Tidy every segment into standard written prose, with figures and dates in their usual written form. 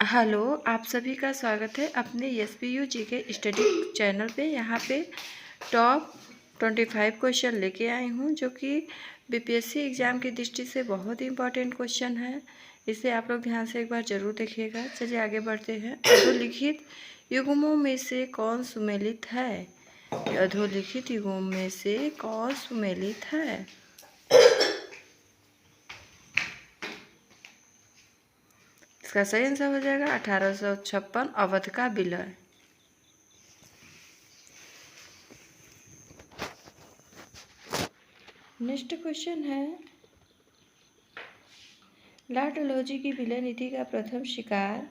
Hello, आप सभी का स्वागत है अपने एसपीयू जी के स्टडी चैनल पे। यहाँ पे टॉप 25 क्वेश्चन लेके आई हूँ जो कि बीपीएससी एग्ज़ाम की दृष्टि से बहुत ही इंपॉर्टेंट क्वेश्चन है। इसे आप लोग ध्यान से एक बार ज़रूर देखिएगा। चलिए आगे बढ़ते हैं। अधोलिखित युग्मों में से कौन सुमेलित है? अधोलिखित युग्मों में से कौन सुमेलित है? इसका सही आंसर हो जाएगा 1856 अवध का विलय। नेक्स्ट क्वेश्चन है, लॉर्ड डलहौजी की विलय नीति का प्रथम शिकार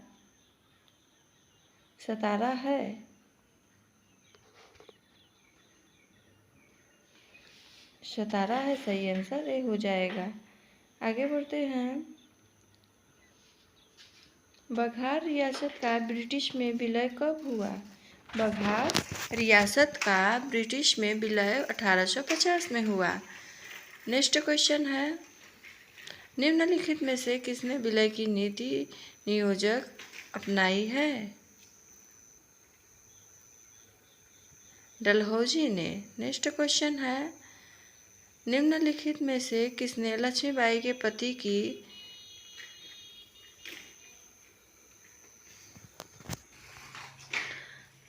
सतारा है। सतारा है सही आंसर, ये हो जाएगा। आगे बढ़ते हैं। बघार रियासत का ब्रिटिश में विलय कब हुआ? बघार रियासत का ब्रिटिश में विलय 1850 में हुआ। नेक्स्ट क्वेश्चन है, निम्नलिखित में से किसने विलय की नीति नियोजक अपनाई है? डलहौजी ने। नेक्स्ट क्वेश्चन है, निम्नलिखित में से किसने लक्ष्मीबाई के पति की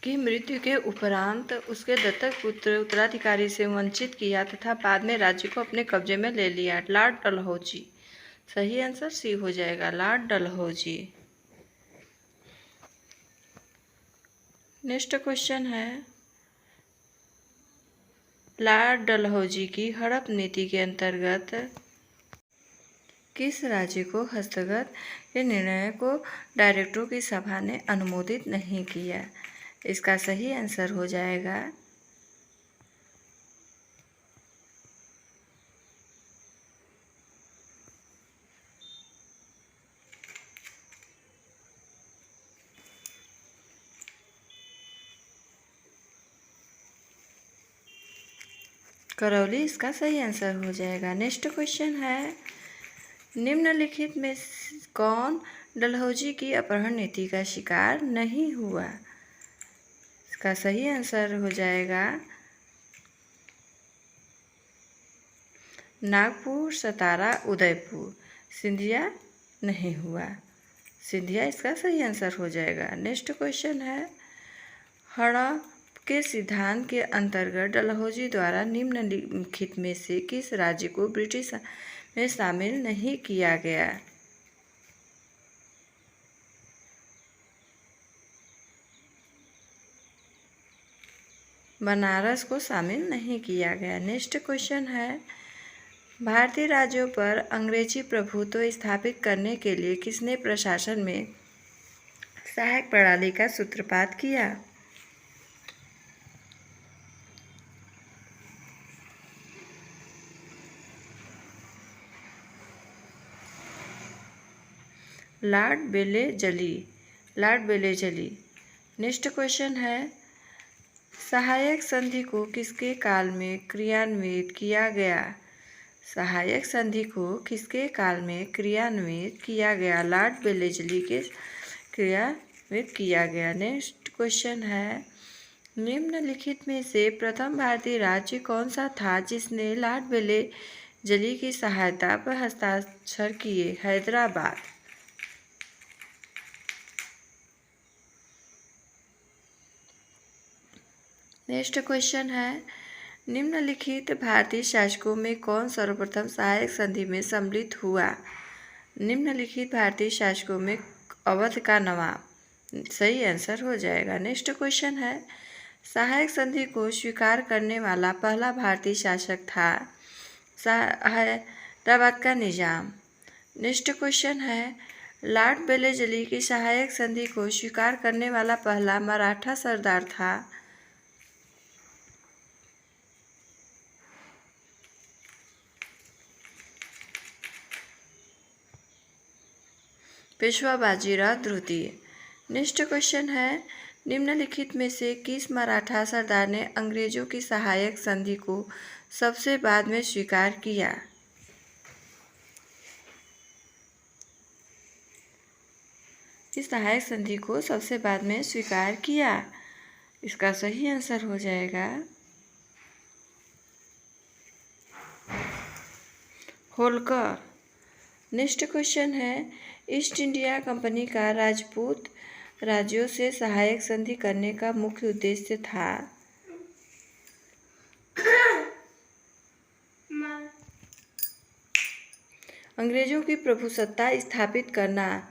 मृत्यु के उपरांत उसके दत्तक पुत्र उत्तराधिकारी से वंचित किया तथा बाद में राज्य को अपने कब्जे में ले लिया? लॉर्ड डलहौजी। सही आंसर सी हो जाएगा, लॉर्ड डलहौजी। नेक्स्ट क्वेश्चन है, लॉर्ड डलहौजी की हड़प नीति के अंतर्गत किस राज्य को हस्तगत के निर्णय को डायरेक्टरों की सभा ने अनुमोदित नहीं किया? इसका सही आंसर हो जाएगा करौली। इसका सही आंसर हो जाएगा। नेक्स्ट क्वेश्चन है, निम्नलिखित में कौन डलहौजी की अपहरण नीति का शिकार नहीं हुआ? इसका सही आंसर हो जाएगा नागपुर, सतारा, उदयपुर। सिंधिया नहीं हुआ। सिंधिया इसका सही आंसर हो जाएगा। नेक्स्ट क्वेश्चन है, हड़प के सिद्धांत के अंतर्गत डलहौजी द्वारा निम्नलिखित में से किस राज्य को ब्रिटिश में शामिल नहीं किया गया? बनारस को शामिल नहीं किया गया। नेक्स्ट क्वेश्चन है, भारतीय राज्यों पर अंग्रेजी प्रभुत्व स्थापित करने के लिए किसने प्रशासन में सहायक प्रणाली का सूत्रपात किया? लॉर्ड बेलेजली। लॉर्ड बेलेजली। नेक्स्ट क्वेश्चन है, सहायक संधि को किसके काल में क्रियान्वित किया गया? सहायक संधि को किसके काल में क्रियान्वित किया गया? लॉर्ड बेलेजली के क्रियान्वित किया गया। नेक्स्ट क्वेश्चन है, निम्नलिखित में से प्रथम भारतीय राज्य कौन सा था जिसने लॉर्ड बेलेजली की सहायता पर हस्ताक्षर किए? हैदराबाद। नेक्स्ट क्वेश्चन है, निम्नलिखित भारतीय शासकों में कौन सर्वप्रथम सहायक संधि में सम्मिलित हुआ? निम्नलिखित भारतीय शासकों में अवध का नवाब। सही आंसर हो जाएगा। नेक्स्ट क्वेश्चन है, सहायक संधि को स्वीकार करने वाला पहला भारतीय शासक था? हैदराबाद का निजाम। नेक्स्ट क्वेश्चन है, लॉर्ड बेलेजली की सहायक संधि को स्वीकार करने वाला पहला मराठा सरदार था? पेशवा बाजीराव द्वितीय। नेक्स्ट क्वेश्चन है, निम्नलिखित में से किस मराठा सरदार ने अंग्रेजों की सहायक संधि को सबसे बाद में स्वीकार किया? इस सहायक संधि को सबसे बाद में स्वीकार किया। इसका सही आंसर हो जाएगा होल्कर। नेक्स्ट क्वेश्चन है, ईस्ट इंडिया कंपनी का राजपूत राज्यों से सहायक संधि करने का मुख्य उद्देश्य था। अंग्रेजों की प्रभुसत्ता स्थापित करना।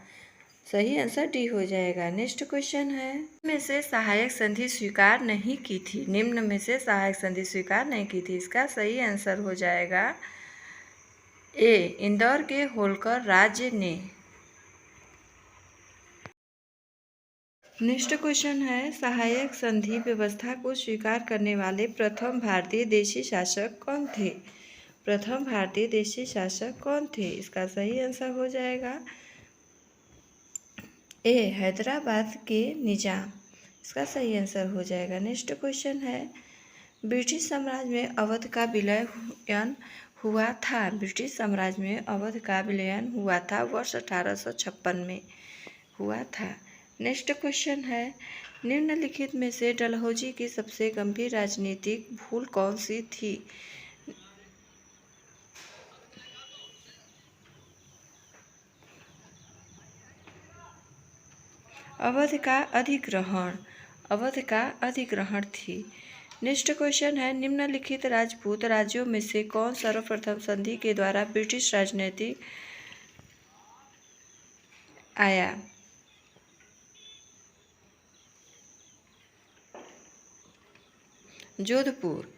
सही आंसर डी हो जाएगा। नेक्स्ट क्वेश्चन है, में से सहायक संधि स्वीकार नहीं की थी। निम्न में से सहायक संधि स्वीकार नहीं की थी। इसका सही आंसर हो जाएगा ए, इंदौर के होल्कर राज्य ने। नेक्स्ट क्वेश्चन है, सहायक संधि व्यवस्था को स्वीकार करने वाले प्रथम भारतीय देशी शासक कौन थे। प्रथम भारतीय देशी शासक कौन थे। इसका सही आंसर हो जाएगा ए, हैदराबाद के निजाम। इसका सही आंसर हो जाएगा। नेक्स्ट क्वेश्चन है, ब्रिटिश साम्राज्य में अवध का विलयन हुआ था। ब्रिटिश साम्राज्य में अवध का विलयन हुआ था वर्ष 1856 में हुआ था। नेक्स्ट क्वेश्चन है, निम्नलिखित में से डलहौजी की सबसे गंभीर राजनीतिक भूल कौन सी थी। अवध का अधिग्रहण। अवध का अधिग्रहण थी। नेक्स्ट क्वेश्चन है, निम्नलिखित राजपूत राज्यों में से कौन सर्वप्रथम संधि के द्वारा ब्रिटिश राजनीति आया। जोधपुर।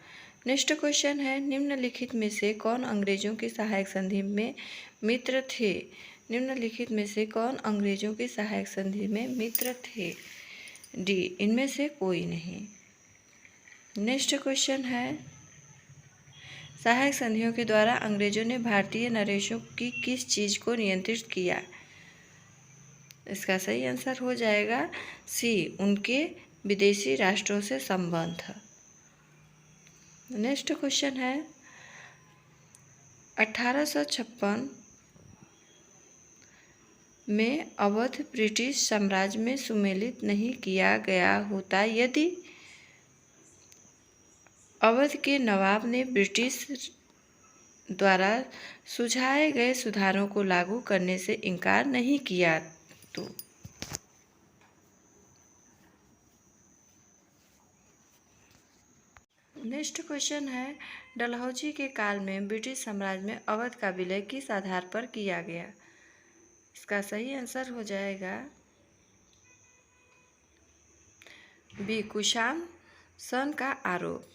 नेक्स्ट क्वेश्चन है, निम्नलिखित में से कौन अंग्रेजों की सहायक संधि में मित्र थे। निम्नलिखित में से कौन अंग्रेजों की सहायक संधि में मित्र थे। डी, इनमें से कोई नहीं। नेक्स्ट क्वेश्चन है, सहायक संधियों के द्वारा अंग्रेजों ने भारतीय नरेशों की किस चीज़ को नियंत्रित किया। इसका सही आंसर हो जाएगा सी, उनके विदेशी राष्ट्रों से संबंध। नेक्स्ट क्वेश्चन है, 1856 में अवध ब्रिटिश साम्राज्य में सम्मिलित नहीं किया गया होता यदि अवध के नवाब ने ब्रिटिश द्वारा सुझाए गए सुधारों को लागू करने से इनकार नहीं किया तो। नेक्स्ट क्वेश्चन है, डलहौजी के काल में ब्रिटिश साम्राज्य में अवध का विलय किस आधार पर किया गया। इसका सही आंसर हो जाएगा बी, कुशाण सन का आरोप।